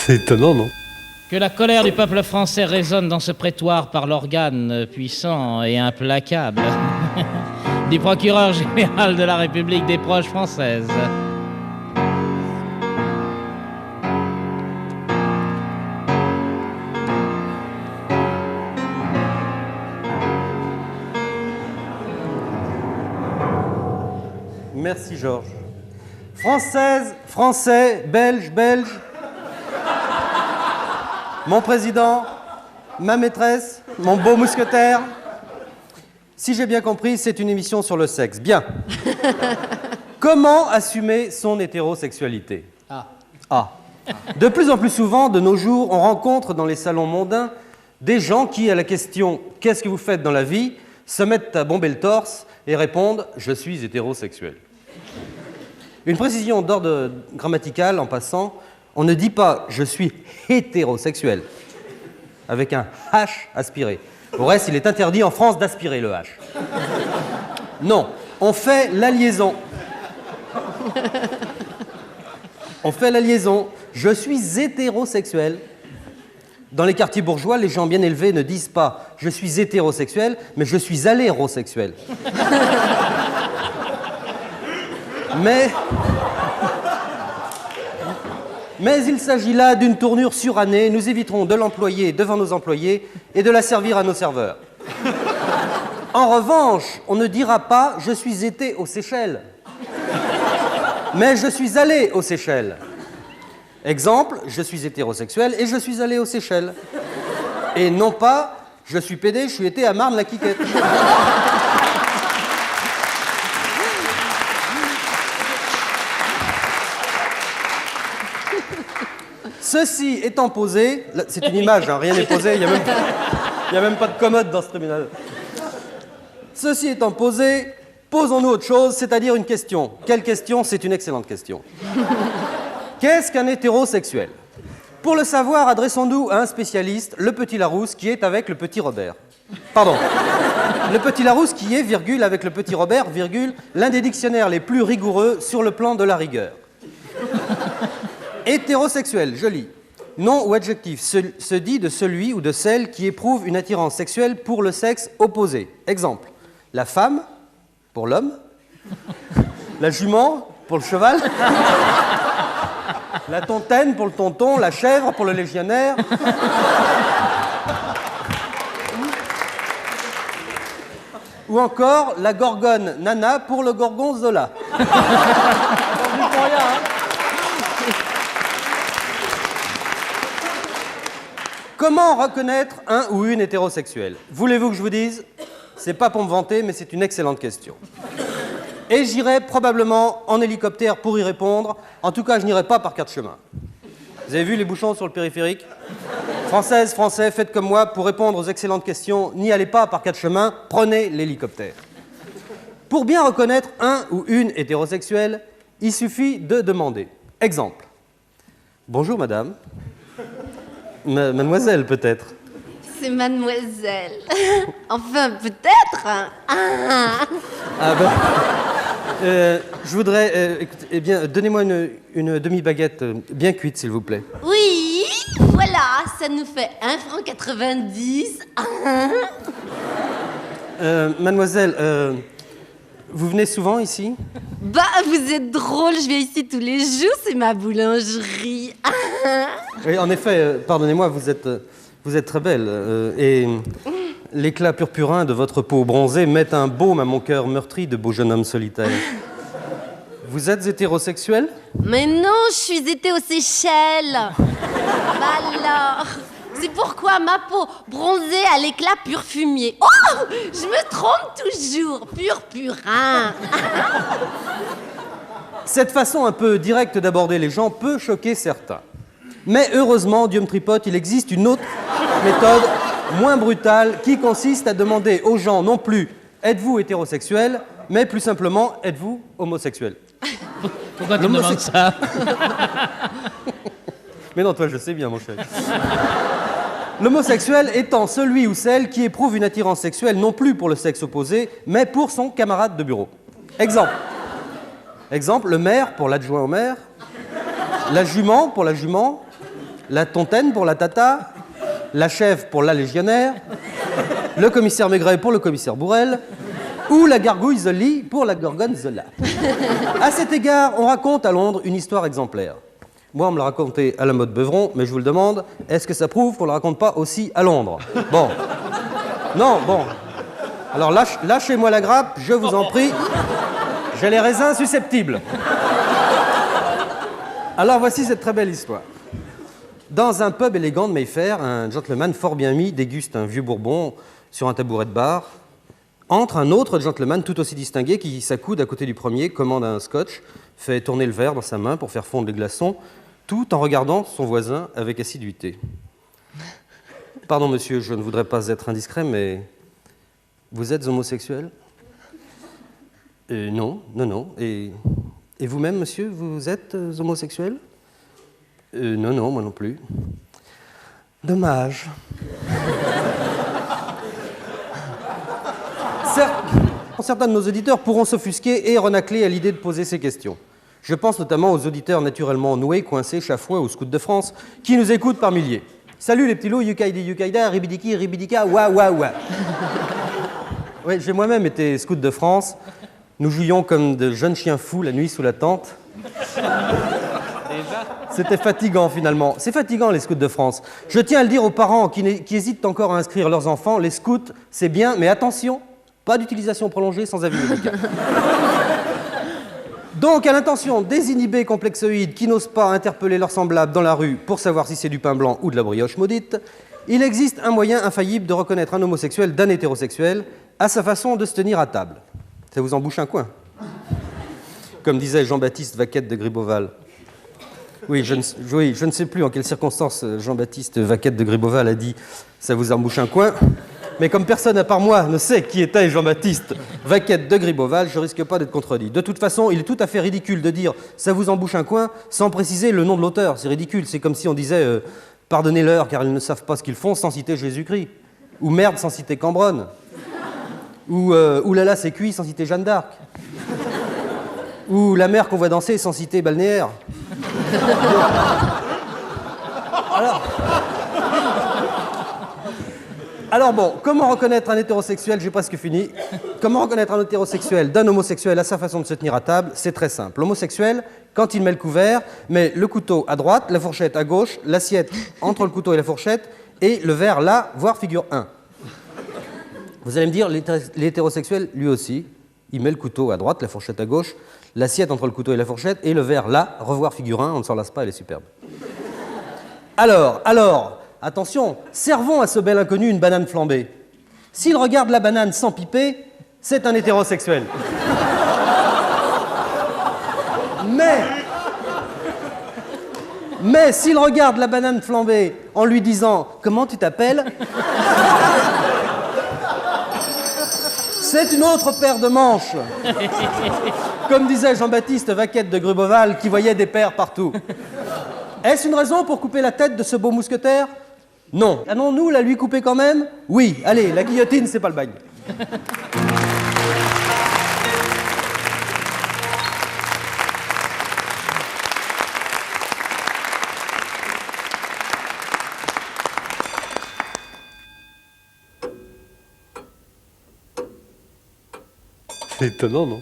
C'est étonnant, non? Que la colère du peuple français résonne dans ce prétoire par l'organe puissant et implacable du procureur général de la République des proches françaises. Merci, Georges. Française, Français, Belge, Belge. Mon président, ma maîtresse, mon beau mousquetaire. Si j'ai bien compris, c'est une émission sur le sexe. Bien. Comment assumer son hétérosexualité? De plus en plus souvent, de nos jours, on rencontre dans les salons mondains des gens qui, à la question « Qu'est-ce que vous faites dans la vie ?», se mettent à bomber le torse et répondent « Je suis hétérosexuel ». Une précision d'ordre grammatical en passant, on ne dit pas « je suis hétérosexuel » avec un H aspiré. Au reste, il est interdit en France d'aspirer le H. Non, on fait la liaison. On fait la liaison. Je suis hétérosexuel. Dans les quartiers bourgeois, les gens bien élevés ne disent pas « je suis hétérosexuel », mais « je suis allérosexuel ». Mais il s'agit là d'une tournure surannée. Nous éviterons de l'employer devant nos employés et de la servir à nos serveurs. En revanche, on ne dira pas « je suis été aux Seychelles », mais « je suis allé aux Seychelles ». Exemple, je suis hétérosexuel et je suis allé aux Seychelles. Et non pas « je suis pédé, je suis été à Marne-la-Quiquette ». Ceci étant posé, c'est une image, hein, rien n'est posé, il n'y a même pas de commode dans ce tribunal. Ceci étant posé, posons-nous autre chose, c'est-à-dire une question. Quelle question? C'est une excellente question. Qu'est-ce qu'un hétérosexuel? Pour le savoir, adressons-nous à un spécialiste, le petit Larousse, qui est avec le petit Robert. Pardon. Le petit Larousse qui est, virgule, avec le petit Robert, virgule, l'un des dictionnaires les plus rigoureux sur le plan de la rigueur. Hétérosexuel, je lis. Nom ou adjectif se dit de celui ou de celle qui éprouve une attirance sexuelle pour le sexe opposé. Exemple, la femme pour l'homme, la jument pour le cheval, la tontaine pour le tonton, la chèvre pour le légionnaire, ou encore la gorgone nana pour le gorgonzola. Comment reconnaître un ou une hétérosexuelle? Voulez-vous que je vous dise? C'est pas pour me vanter, mais c'est une excellente question. Et j'irai probablement en hélicoptère pour y répondre. En tout cas, je n'irai pas par quatre chemins. Vous avez vu les bouchons sur le périphérique? Françaises, Français, faites comme moi. Pour répondre aux excellentes questions, n'y allez pas par quatre chemins, prenez l'hélicoptère. Pour bien reconnaître un ou une hétérosexuelle, il suffit de demander. Exemple. Bonjour madame. Mademoiselle, peut-être. C'est mademoiselle. Enfin, peut-être. Ah ben, je voudrais... écoutez, eh bien, donnez-moi une demi-baguette bien cuite, s'il vous plaît. Oui, voilà, ça nous fait 1,90 franc. Mademoiselle, vous venez souvent ici? Bah, vous êtes drôle, je viens ici tous les jours, c'est ma boulangerie. Oui, en effet, pardonnez-moi, vous êtes très belle. Et l'éclat purpurin de votre peau bronzée met un baume à mon cœur meurtri de beau jeune homme solitaire. Vous êtes hétérosexuel? Mais non, je suis été aux Seychelles. Bah alors, c'est pourquoi ma peau bronzée à l'éclat pur fumier. Oh, je me trompe toujours, purpurin. Cette façon un peu directe d'aborder les gens peut choquer certains. Mais heureusement, Dieu me tripote, il existe une autre méthode moins brutale qui consiste à demander aux gens non plus « Êtes-vous hétérosexuel ?», mais plus simplement « Êtes-vous homosexuel ?» Pourquoi tu me demandes ça? Mais non, toi, je sais bien, mon cher. L'homosexuel étant celui ou celle qui éprouve une attirance sexuelle non plus pour le sexe opposé, mais pour son camarade de bureau. Exemple, le maire pour l'adjoint au maire, la jument pour la jument, la Tontaine pour la Tata, la Chèvre pour la Légionnaire, le commissaire Maigret pour le commissaire Bourrel, ou la gargouille Zolli pour la Gorgone Zola. À cet égard, on raconte à Londres une histoire exemplaire. Moi, on me l'a raconté à la mode Beuvron, mais je vous le demande, est-ce que ça prouve qu'on ne le raconte pas aussi à Londres? Bon. Non, bon. Alors lâchez-moi la grappe, je vous en prie. J'ai les raisins susceptibles. Alors voici cette très belle histoire. Dans un pub élégant de Mayfair, un gentleman fort bien mis déguste un vieux bourbon sur un tabouret de bar. Entre un autre gentleman tout aussi distingué qui s'accoude à côté du premier, commande un scotch, fait tourner le verre dans sa main pour faire fondre les glaçons, tout en regardant son voisin avec assiduité. Pardon monsieur, je ne voudrais pas être indiscret, mais vous êtes homosexuel? Non. Et vous-même, monsieur, vous êtes homosexuel? Non, moi non plus. Dommage. Certains de nos auditeurs pourront s'offusquer et renacler à l'idée de poser ces questions. Je pense notamment aux auditeurs naturellement noués, coincés, chafouins ou scouts de France, qui nous écoutent par milliers. Salut les petits loups, yukaïda, ribidiki, ribidika, wa. Oui, j'ai moi-même été scout de France. Nous jouions comme de jeunes chiens fous la nuit sous la tente. C'était fatigant finalement. C'est fatigant les scouts de France. Je tiens à le dire aux parents qui hésitent encore à inscrire leurs enfants. Les scouts, c'est bien, mais attention, pas d'utilisation prolongée sans avis médical. Donc, à l'intention des inhibés complexoïdes qui n'osent pas interpeller leurs semblables dans la rue pour savoir si c'est du pain blanc ou de la brioche maudite, il existe un moyen infaillible de reconnaître un homosexuel d'un hétérosexuel à sa façon de se tenir à table. Ça vous embouche un coin. Comme disait Jean-Baptiste Vaquette de Gribeauval. Oui, je ne sais plus en quelles circonstances Jean-Baptiste Vaquette de Gribeauval a dit « ça vous embouche un coin ». Mais comme personne à part moi ne sait qui était Jean-Baptiste Vaquette de Gribeauval, je ne risque pas d'être contredit. De toute façon, il est tout à fait ridicule de dire « ça vous embouche un coin » sans préciser le nom de l'auteur. C'est ridicule, c'est comme si on disait « pardonnez-leur car ils ne savent pas ce qu'ils font » sans citer Jésus-Christ. Ou « merde » sans citer Cambronne. Ou « oulala c'est cuit » sans citer Jeanne d'Arc. Ou « la mer qu'on voit danser » sans citer Balnéaire. Alors bon, comment reconnaître un hétérosexuel? J'ai presque fini. Comment reconnaître un hétérosexuel d'un homosexuel à sa façon de se tenir à table? C'est très simple. L'homosexuel, quand il met le couvert, met le couteau à droite, la fourchette à gauche, l'assiette entre le couteau et la fourchette, et le verre là, voire figure 1. Vous allez me dire, l'hétérosexuel, lui aussi, il met le couteau à droite, la fourchette à gauche, l'assiette entre le couteau et la fourchette, et le verre là, revoir figure 1, on ne s'en lasse pas, elle est superbe. Alors, attention, servons à ce bel inconnu une banane flambée. S'il regarde la banane sans piper, c'est un hétérosexuel. Mais s'il regarde la banane flambée en lui disant « Comment tu t'appelles ?» c'est une autre paire de manches. Comme disait Jean-Baptiste Vaquette de Gribeauval qui voyait des paires partout. Est-ce une raison pour couper la tête de ce beau mousquetaire? Non. Allons-nous la lui couper quand même? Oui. Allez, la guillotine, c'est pas le bagne. C'est étonnant, non?